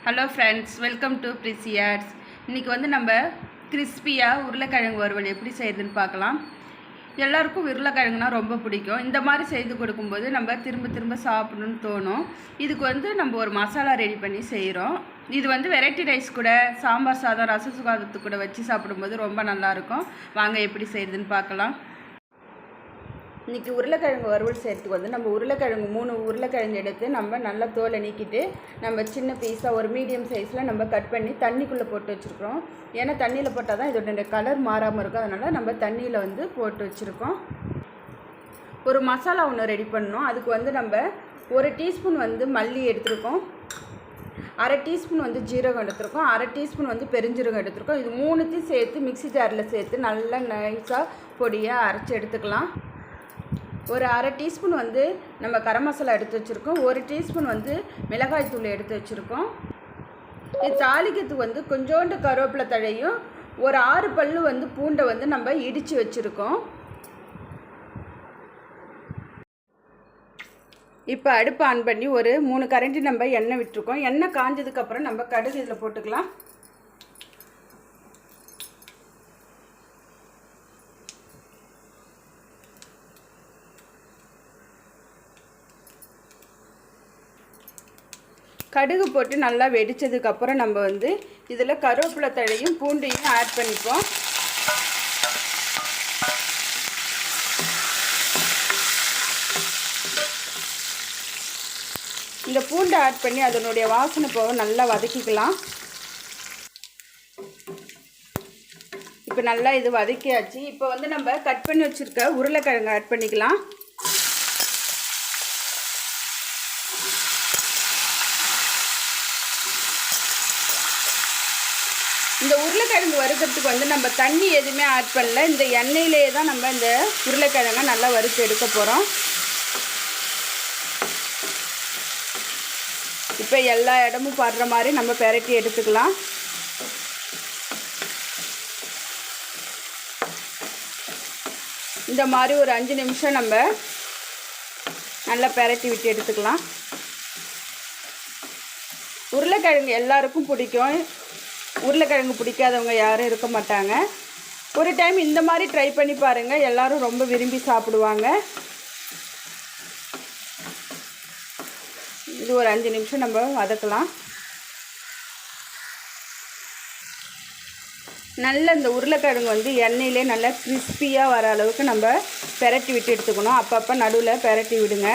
Hello friends, welcome to ப்ரிசியார்ட்ஸ். இன்றைக்கி வந்து நம்ம கிறிஸ்பியாக உருளைக்கிழங்கு வறுவல் எப்படி செய்யுதுன்னு பார்க்கலாம். எல்லாருக்கும் உருளைக்கிழங்குனா ரொம்ப பிடிக்கும். இந்த மாதிரி செய்து கொடுக்கும்போது நம்ம திரும்ப திரும்ப சாப்பிடணுன்னு தோணும். இதுக்கு வந்து நம்ம ஒரு மசாலா ரெடி பண்ணி செய்கிறோம். இது வந்து வெரைட்டி ரைஸ் கூட, சாம்பார் சாதம், ரச சாதத்துக்கு கூட வச்சு சாப்பிடும்போது ரொம்ப நல்லாயிருக்கும். வாங்க எப்படி செய்யுதுன்னு பார்க்கலாம். இன்றைக்கி உருளைக்கிழங்கு வறுவல் செய்கிறதுக்கு வந்து நம்ம உருளைக்கிழங்கு 3 உருளைக்கிழங்கு எடுத்து நம்ம நல்லா தோலை நீக்கிட்டு நம்ம சின்ன பீஸாக ஒரு மீடியம் சைஸில் நம்ம கட் பண்ணி தண்ணிக்குள்ளே போட்டு வச்சுருக்கோம். ஏன்னா தண்ணியில் போட்டால் தான் இதோட கலர் மாறாமல் இருக்கும். அதனால் நம்ம தண்ணியில் வந்து போட்டு வச்சுருக்கோம். ஒரு மசாலா ஒன்று ரெடி பண்ணணும். அதுக்கு வந்து நம்ம 1 டீஸ்பூன் வந்து மல்லி எடுத்துருக்கோம், 1/2 டீஸ்பூன் வந்து ஜீரகம் எடுத்துருக்கோம், 1/2 டீஸ்பூன் வந்து பெருஞ்சீரகம் எடுத்துருக்கோம். இது 3த்தையும் சேர்த்து மிக்ஸி ஜாரில் சேர்த்து நல்லா நைஸாக பொடியாக அரைச்சி எடுத்துக்கலாம். ஒரு 1/2 டீஸ்பூன் வந்து நம்ம கரம் மசாலா எடுத்து வச்சுருக்கோம், 1 டீஸ்பூன் வந்து மிளகாய் தூள் எடுத்து வச்சுருக்கோம். இது தாளிக்கிறதுக்கு வந்து கொஞ்சோண்டு கருவேப்பிலை தழையும் ஒரு 6 பல்லு வந்து பூண்டை வந்து நம்ம இடித்து வச்சுருக்கோம். இப்போ அடுப்பு ஆன் பண்ணி ஒரு 3 கரண்டி நம்ம எண்ணெய் விட்டுருக்கோம். எண்ணெய் காஞ்சதுக்கப்புறம் நம்ம கடுகு இதில் போட்டுக்கலாம். கடுகு போட்டு நல்லா வெடித்ததுக்கப்புறம் நம்ம வந்து இதில் கருவேப்பிலை தழையும் பூண்டையும் ஆட் பண்ணிப்போம். இந்த பூண்டை ஆட் பண்ணி அதனுடைய வாசனை போக நல்லா வதக்கிக்கலாம். இப்போ நல்லா இது வதக்கியாச்சு. இப்போ வந்து நம்ம கட் பண்ணி வச்சுருக்க உருளைக்கிழங்கு ஆட் பண்ணிக்கலாம். இந்த உருளைக்கிழங்கு வறுக்கிறதுக்கு வந்து நம்ம தண்ணி எதுவுமே ஆட் பண்ணல. இந்த எண்ணெயிலே தான் நம்ம இந்த உருளைக்கிழங்கை நல்லா வறுத்து எடுக்க போகிறோம். இப்போ எல்லா இடமும் படுற மாதிரி நம்ம பெரட்டி எடுத்துக்கலாம். இந்த மாதிரி ஒரு 5 நிமிஷம் நம்ம நல்லா பெரட்டி விட்டு எடுத்துக்கலாம். உருளைக்கிழங்கு எல்லாருக்கும் பிடிக்கும். உருளைக்கிழங்கு பிடிக்காதவங்க யாரும் இருக்க மாட்டாங்க. ஒரு டைம் இந்த மாதிரி ட்ரை பண்ணி பாருங்கள், எல்லோரும் ரொம்ப விரும்பி சாப்பிடுவாங்க. இது ஒரு 5 நிமிஷம் நம்ம வதக்கலாம். நல்ல இந்த உருளைக்கிழங்கு வந்து எண்ணெயிலே நல்லா கிறிஸ்பியாக வர அளவுக்கு நம்ம பெரட்டி விட்டு எடுத்துக்கணும். அப்பப்போ நடுவில் பெரட்டி விடுங்க.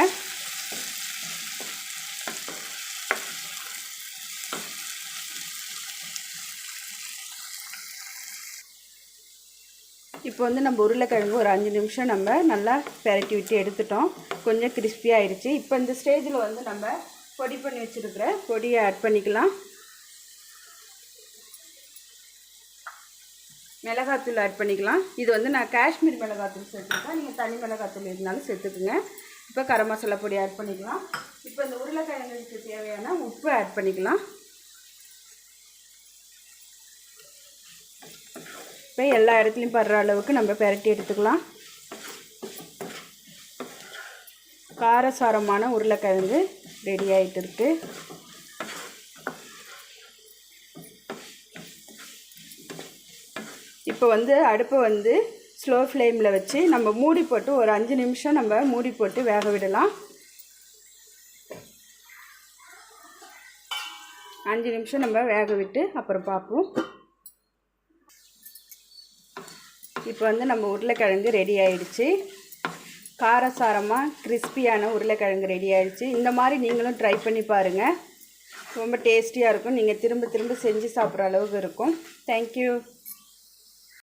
இப்போ வந்து நம்ம உருளைக்கிழங்கு ஒரு 5 நிமிஷம் நம்ம நல்லா பெரட்டி விட்டு எடுத்துட்டோம். கொஞ்சம் கிறிஸ்பியாக ஆயிடுச்சு. இப்போ இந்த ஸ்டேஜில் வந்து நம்ம பொடி பண்ணி வச்சுருக்கிற பொடியை ஆட் பண்ணிக்கலாம். மிளகாத்தூள் ஆட் பண்ணிக்கலாம். இது வந்து நான் காஷ்மீர் மிளகாத்தூள் சேர்த்துருக்கேன். நீங்கள் தனி மிளகாத்தூள் இருந்தாலும் சேர்த்துக்குங்க. இப்போ கரம் மசாலா பொடி ஆட் பண்ணிக்கலாம். இப்போ இந்த உருளைக்கிழங்குக்கு தேவையான உப்பு ஆட் பண்ணிக்கலாம். இப்போ எல்லா இடத்துலையும் படுற அளவுக்கு நம்ம பெரட்டி எடுத்துக்கலாம். காரசாரமான உருளைக்கிழங்கு ரெடி ஆகிட்டு இருக்கு. இப்போ வந்து அடுப்பை வந்து ஸ்லோ ஃப்ளேமில் வச்சு நம்ம மூடி போட்டு ஒரு 5 நிமிஷம் நம்ம மூடி போட்டு வேக விடலாம். 5 நிமிஷம் நம்ம வேக விட்டு அப்புறம் பார்ப்போம். இப்போ வந்து நம்ம உருளைக்கிழங்கு ரெடி ஆகிடுச்சு. காரசாரமாக கிறிஸ்பியான உருளைக்கிழங்கு ரெடி ஆகிடுச்சு. இந்த மாதிரி நீங்களும் ட்ரை பண்ணி பாருங்கள். ரொம்ப டேஸ்டியாக இருக்கும். நீங்கள் திரும்ப திரும்ப செஞ்சு சாப்பிட்ற அளவுக்கு இருக்கும். தேங்க்யூ.